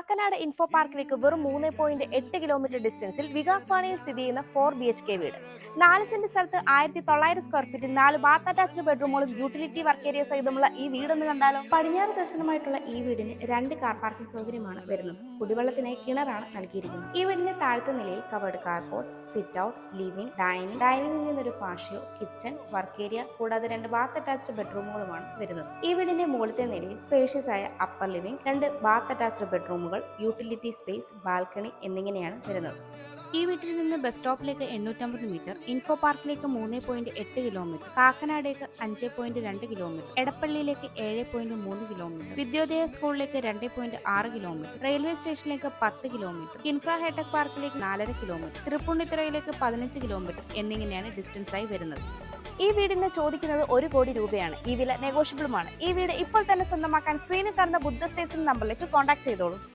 Kakkanad info പാർക്കിലേക്ക് വെറും 3.8 kilometre ഡിസ്റ്റൻസിൽ Vikas വാണിയിൽ സ്ഥിതി ചെയ്യുന്ന 4 BHK വീട്. 4 സെന്റ് സ്ഥലത്ത് 1900 സ്ക്വയർ ഫീറ്റിൽ 4 ബാത്ത് അറ്റാച്ച്ഡ് ബെഡ്റൂമുകളും യൂട്ടിലിറ്റി വർക്ക് ഏരിയ സഹിതമുള്ള ഈ വീടൊന്ന് കണ്ടാലോ? പടിഞ്ഞാറ് ദർശനമായിട്ടുള്ള ഈ വീടിന് 2 കാർ പാർക്കിംഗ് സൗകര്യമാണ് വരുന്നത്. കുടിവെള്ളത്തിനായി കിണറാണ് നൽകിയിരിക്കുന്നത്. ഈ വീടിന്റെ താഴത്തെ നിലയിൽ covered carport, sit out, living, ഡൈനിങ്ങിൽ നിന്നൊരു പാഷ്യോ, കിച്ചൺ, വർക്ക് ഏരിയ കൂടാതെ 2 ബാത്ത് അറ്റാച്ച്ഡ് ബെഡ്റൂമുകളുമാണ് വരുന്നത്. ഈ വീടിന്റെ മുകളിലത്തെ നിലയിൽ സ്പേഷ്യസ് ആയ അപ്പർ ലിവിംഗ്, 2 ബാത്ത് അറ്റാച്ച്ഡ് ബെഡ്റൂമുകൾ, യൂട്ടിലിറ്റി സ്പേസ്, ബാൽക്കണി എന്നിങ്ങനെയാണ് വരുന്നത്. ഈ വീട്ടിൽ നിന്ന് ബസ് സ്റ്റോപ്പിലേക്ക് 850 മീറ്റർ, ഇൻഫോ പാർക്കിലേക്ക് 3.8 കിലോമീറ്റർ, കാക്കനാടേക്ക് 5.2 കിലോമീറ്റർ, എടപ്പള്ളിയിലേക്ക് 7.3 കിലോമീറ്റർ, വിദ്യോദയ സ്കൂളിലേക്ക് 2.6 കിലോമീറ്റർ, റെയിൽവേ സ്റ്റേഷനിലേക്ക് 10 കിലോമീറ്റർ, കിൻഫ്ര ഹൈടെക് പാർക്കിലേക്ക് 4.5 കിലോമീറ്റർ, തൃപ്പൂണിത്തുറയിലേക്ക് 15 കിലോമീറ്റർ എന്നിങ്ങനെയാണ് ഡിസ്റ്റൻസ് ആയി വരുന്നത്. ഈ വീടിന് ചോദിക്കുന്നത് 1 കോടി രൂപയാണ്. ഈ വില നെഗോഷ്യബിളുമാണ്. ഈ വീട് ഇപ്പോൾ തന്നെ സ്വന്തമാക്കാൻ സ്ക്രീനിൽ കാണുന്ന ബുദ്ധ സ്റ്റേഷൻ നമ്പറിലേക്ക് കോൺടാക്ട് ചെയ്തോളൂ.